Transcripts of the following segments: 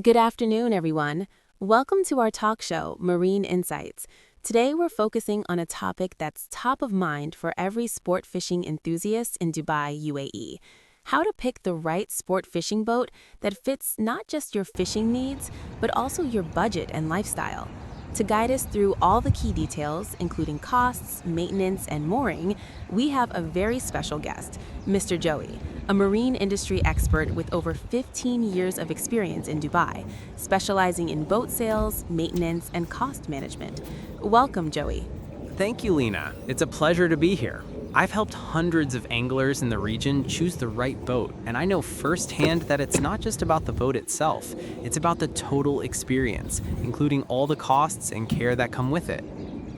Good afternoon, everyone. Welcome to our talk show, Marine Insights. Today, we're focusing on a topic that's top of mind for every sport fishing enthusiast in Dubai, UAE. How to pick the right sport fishing boat that fits not just your fishing needs, but also your budget and lifestyle. To guide us through all the key details, including costs, maintenance, and mooring, we have a very special guest, Mr. Joey, a marine industry expert with over 15 years of experience in Dubai, specializing in boat sales, maintenance, and cost management. Welcome, Joey. Thank you, Lena. It's a pleasure to be here. I've helped hundreds of anglers in the region choose the right boat, and I know firsthand that it's not just about the boat itself, it's about the total experience, including all the costs and care that come with it.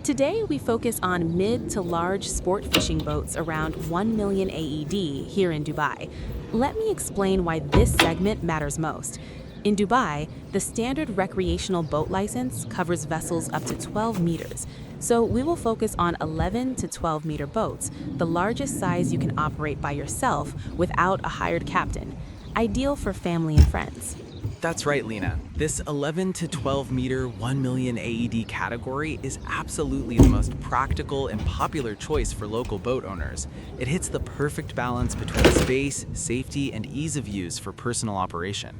Today, we focus on mid to large sport fishing boats around 1 million AED here in Dubai. Let me explain why this segment matters most. In Dubai, the standard recreational boat license covers vessels up to 12 meters. So we will focus on 11 to 12 meter boats, the largest size you can operate by yourself without a hired captain, ideal for family and friends. That's right, Lena. This 11 to 12 meter 1 million AED category is absolutely the most practical and popular choice for local boat owners. It hits the perfect balance between space, safety, and ease of use for personal operation.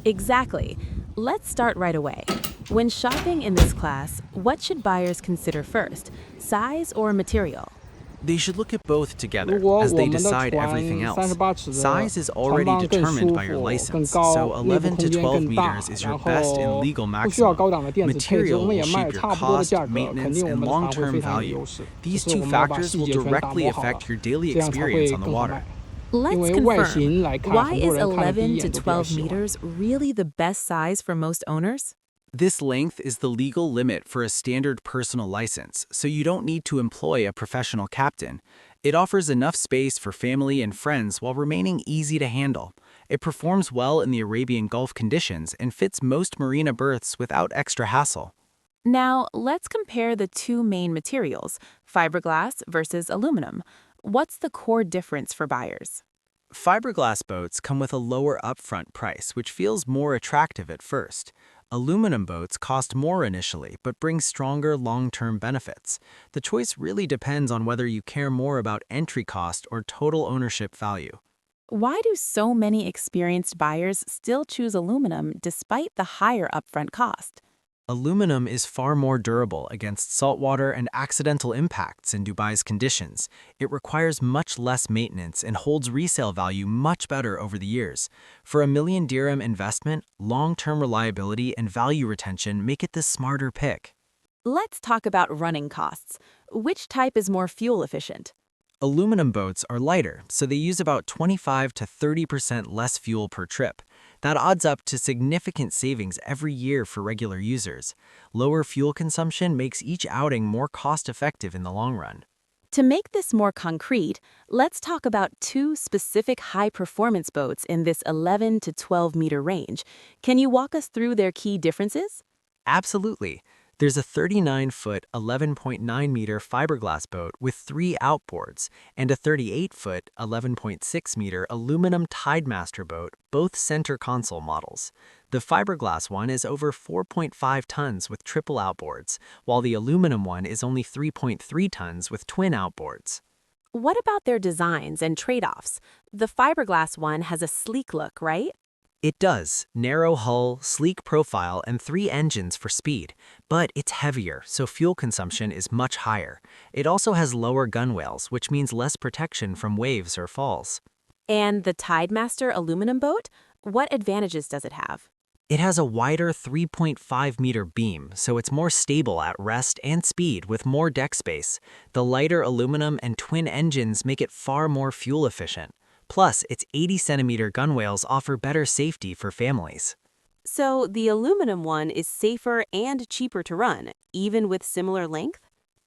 Exactly. Let's start right away. When shopping in this class, what should buyers consider first, size or material? They should look at both together as they decide everything else. Size is already determined by your license, so 11 to 12 meters is your best and legal maximum. Material will shape your cost, maintenance, and long-term value. These two factors will directly affect your daily experience on the water. Let's confirm, why is 11 to 12 meters really the best size for most owners? This length is the legal limit for a standard personal license, so you don't need to employ a professional captain. It offers enough space for family and friends while remaining easy to handle. It performs well in the Arabian Gulf conditions and fits most marina berths without extra hassle. Now, let's compare the two main materials, fiberglass versus aluminum. What's the core difference for buyers? Fiberglass boats come with a lower upfront price, which feels more attractive at first. Aluminum boats cost more initially, but bring stronger long-term benefits. The choice really depends on whether you care more about entry cost or total ownership value. Why do so many experienced buyers still choose aluminum despite the higher upfront cost? Aluminum is far more durable against saltwater and accidental impacts in Dubai's conditions. It requires much less maintenance and holds resale value much better over the years. For a million dirham investment, long-term reliability and value retention make it the smarter pick. Let's talk about running costs. Which type is more fuel efficient? Aluminum boats are lighter, so they use about 25 to 30% less fuel per trip. That adds up to significant savings every year for regular users. Lower fuel consumption makes each outing more cost-effective in the long run. To make this more concrete, let's talk about two specific high-performance boats in this 11 to 12 meter range. Can you walk us through their key differences? Absolutely. There's a 39-foot, 11.9 meter fiberglass boat with 3 outboards, and a 38-foot, 11.6 meter aluminum Tidemaster boat, both center console models. The fiberglass one is over 4.5 tons with triple outboards, while the aluminum one is only 3.3 tons with twin outboards. What about their designs and trade-offs? The fiberglass one has a sleek look, right? It does. Narrow hull, sleek profile, and 3 engines for speed. But it's heavier, so fuel consumption is much higher. It also has lower gunwales, which means less protection from waves or falls. And the Tidemaster aluminum boat? What advantages does it have? It has a wider 3.5 meter beam, so it's more stable at rest and speed with more deck space. The lighter aluminum and twin engines make it far more fuel efficient. Plus, its 80-centimeter gunwales offer better safety for families. So the aluminum one is safer and cheaper to run, even with similar length?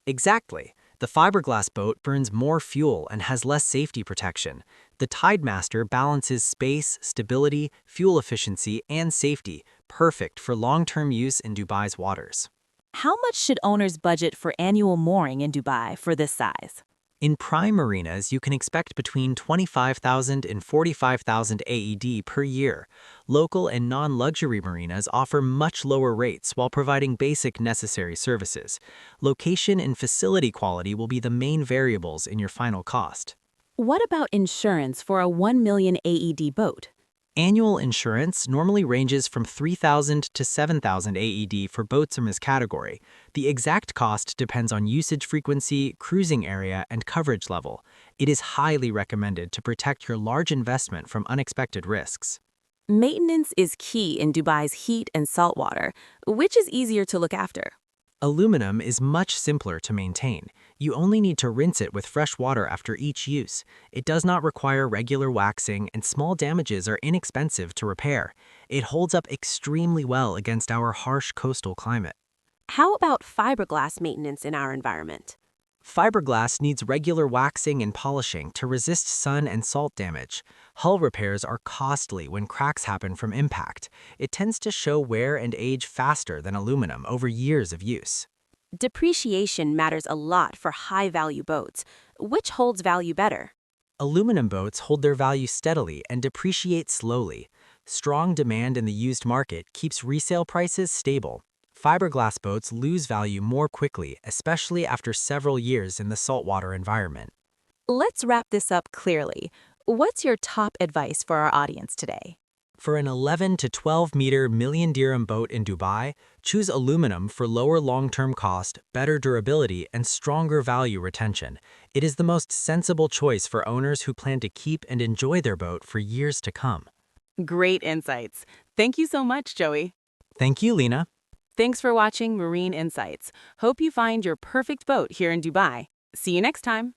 Exactly. The fiberglass boat burns more fuel and has less safety protection. The Tidemaster balances space, stability, fuel efficiency, and safety, perfect for long-term use in Dubai's waters. How much should owners budget for annual mooring in Dubai for this size? In prime marinas, you can expect between 25,000 and 45,000 AED per year. Local and non-luxury marinas offer much lower rates while providing basic necessary services. Location and facility quality will be the main variables in your final cost. What about insurance for a 1 million AED boat? Annual insurance normally ranges from 3,000 to 7,000 AED for boats in this category. The exact cost depends on usage frequency, cruising area, and coverage level. It is highly recommended to protect your large investment from unexpected risks. Maintenance is key in Dubai's heat and salt water. Which is easier to look after? Aluminum is much simpler to maintain. You only need to rinse it with fresh water after each use. It does not require regular waxing, and small damages are inexpensive to repair. It holds up extremely well against our harsh coastal climate. How about fiberglass maintenance in our environment? Fiberglass needs regular waxing and polishing to resist sun and salt damage. Hull repairs are costly when cracks happen from impact. It tends to show wear and age faster than aluminum over years of use. Depreciation matters a lot for high-value boats. Which holds value better? Aluminum boats hold their value steadily and depreciate slowly. Strong demand in the used market keeps resale prices stable. Fiberglass boats lose value more quickly, especially after several years in the saltwater environment. Let's wrap this up clearly. What's your top advice for our audience today? For an 11 to 12 meter million dirham boat in Dubai, choose aluminum for lower long-term cost, better durability, and stronger value retention. It is the most sensible choice for owners who plan to keep and enjoy their boat for years to come. Great insights. Thank you so much, Joey. Thank you, Lena. Thanks for watching Marine Insights. Hope you find your perfect boat here in Dubai. See you next time.